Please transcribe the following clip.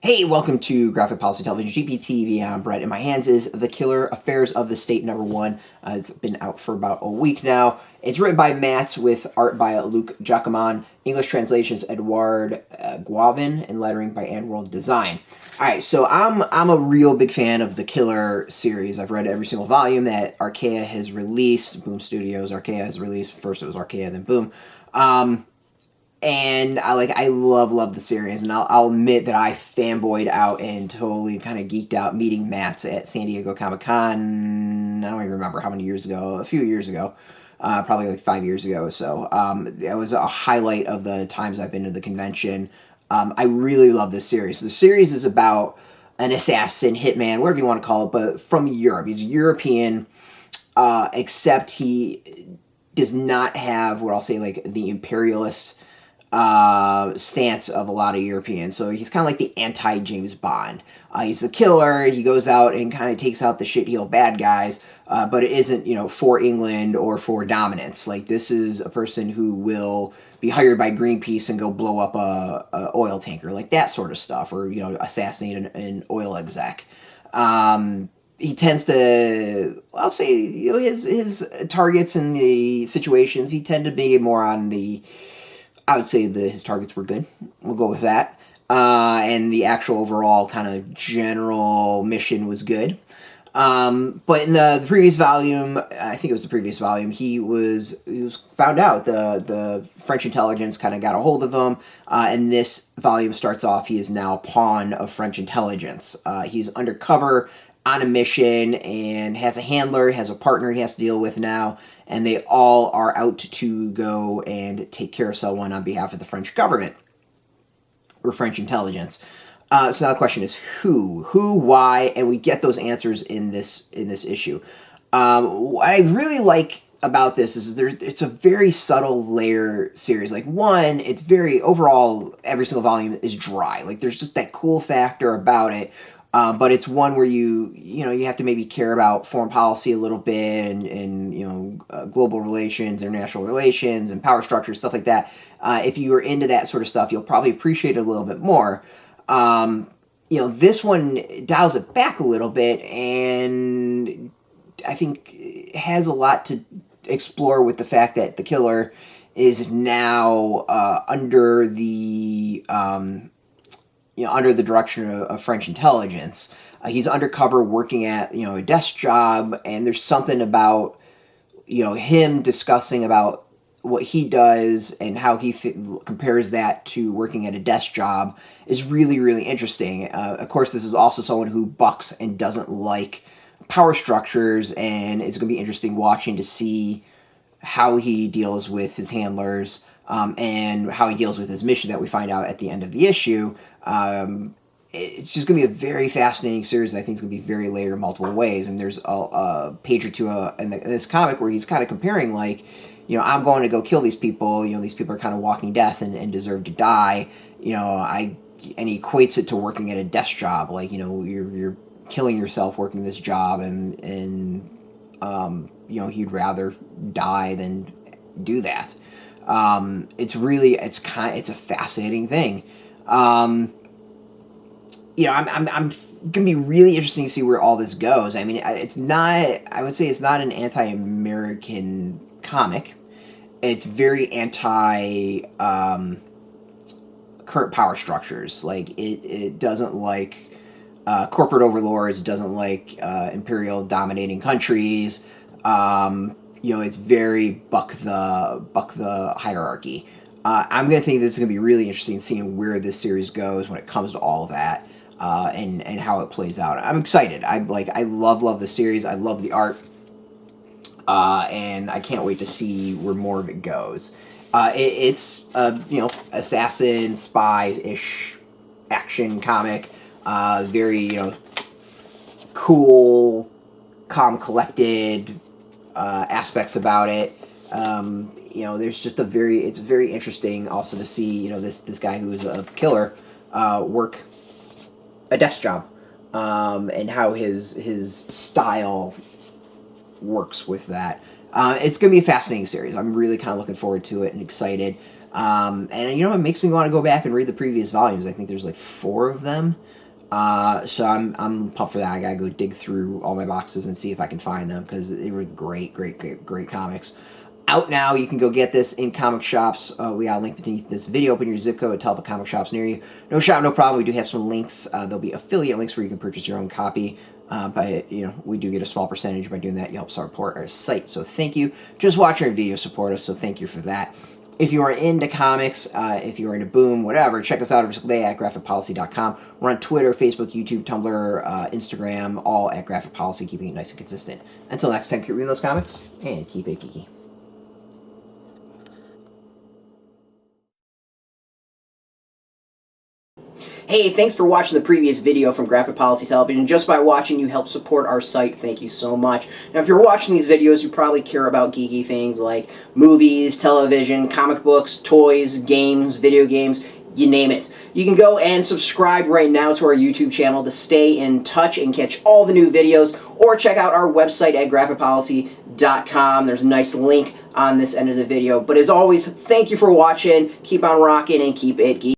Hey, welcome to Graphic Policy Television, GPTV. I'm Brett. In my hands is The Killer, Affairs of the State #1. It's been out for about a week now. It's written by Matz with art by Luc Jacamon, English translations Edouard Gauvin, and lettering by Andworld Design. All right, so I'm a real big fan of the Killer series. I've read every single volume that Archaea has released. Boom Studios, Archaea has released. First it was Archaea, then Boom. And I love the series, and I'll admit that I fanboyed out and totally kind of geeked out meeting Matz at San Diego Comic-Con. I don't even remember how many years ago, a few years ago, probably like 5 years ago or so. That was a highlight of the times I've been to the convention. I really love this series. The series is about an assassin, hitman, whatever you want to call it, but from Europe. He's European, except he does not have what I'll say like the imperialist stance of a lot of Europeans. So he's kind of like the anti-James Bond. He's the killer. He goes out and kind of takes out the shit-heel bad guys, but it isn't, for England or for dominance. Like, this is a person who will be hired by Greenpeace and go blow up a oil tanker, like that sort of stuff, or, assassinate an oil exec. He tends to, I'll say, his targets and the situations, he tend to be more on the, I would say his targets were good. We'll go with that. And the actual overall kind of general mission was good. But in the previous volume, I think it was the previous volume, he was found out. The French intelligence kind of got a hold of him. And this volume starts off, he is now a pawn of French intelligence. He's undercover on a mission and has a handler, has a partner he has to deal with now, and they all are out to go and take care of someone on behalf of the French government or French intelligence. So now the question is who, why, and we get those answers in this issue. What I really like about this is it's a very subtle layer series. Like, one, it's very overall, every single volume is dry. Like, there's just that cool factor about it. But it's one where you have to maybe care about foreign policy a little bit and global relations, international relations, and power structure, stuff like that. If you are into that sort of stuff, you'll probably appreciate it a little bit more. This one dials it back a little bit, and I think has a lot to explore with the fact that the killer is now under the direction of French intelligence. He's undercover working at, a desk job, and there's something about, him discussing about what he does and how he compares that to working at a desk job is really, really interesting. Of course, this is also someone who bucks and doesn't like power structures, and it's going to be interesting watching to see how he deals with his handlers, and how he deals with his mission that we find out at the end of the issue. It's just going to be a very fascinating series that I think is going to be very layered in multiple ways. And there's a page or two in this comic where he's kind of comparing, like, I'm going to go kill these people. These people are kind of walking death and deserve to die. And he equates it to working at a desk job. Like, you're killing yourself working this job, and he'd rather die than do that. It's a fascinating thing. I'm gonna be really interesting to see where all this goes. I mean, I would say it's not an anti-American comic. It's very anti current power structures. Like, it doesn't like corporate overlords. It doesn't like imperial dominating countries. It's very buck the hierarchy. I'm going to think this is going to be really interesting seeing where this series goes when it comes to all of that, and how it plays out. I'm excited. I love the series. I love the art, and I can't wait to see where more of it goes. It's assassin, spy-ish action comic. Very, cool, calm, collected aspects about it. There's just it's very interesting also to see, this guy who is a killer work a desk job, and how his style works with that. It's going to be a fascinating series. I'm really kind of looking forward to it and excited. And you know, it makes me want to go back and read the previous volumes. I think there's like 4 of them. So I'm pumped for that. I gotta go dig through all my boxes and see if I can find them, because they were great comics. Out now. You can go get this in comic shops. We got a link beneath this video. Open your zip code, tell the comic shops near you. No shop, no problem. We do have some links. There'll be affiliate links where you can purchase your own copy. But we do get a small percentage by doing that. You help support our site, so thank you. Just watch our video, support us, so thank you for that. If you are into comics, if you are into Boom, whatever, check us out every single day at graphicpolicy.com. We're on Twitter, Facebook, YouTube, Tumblr, Instagram, all at Graphic Policy, keeping it nice and consistent. Until next time, keep reading those comics, and keep it geeky. Hey, thanks for watching the previous video from Graphic Policy Television. Just by watching, you help support our site. Thank you so much. Now, if you're watching these videos, you probably care about geeky things like movies, television, comic books, toys, games, video games, you name it. You can go and subscribe right now to our YouTube channel to stay in touch and catch all the new videos, or check out our website at graphicpolicy.com. There's a nice link on this end of the video. But as always, thank you for watching. Keep on rocking and keep it geeky.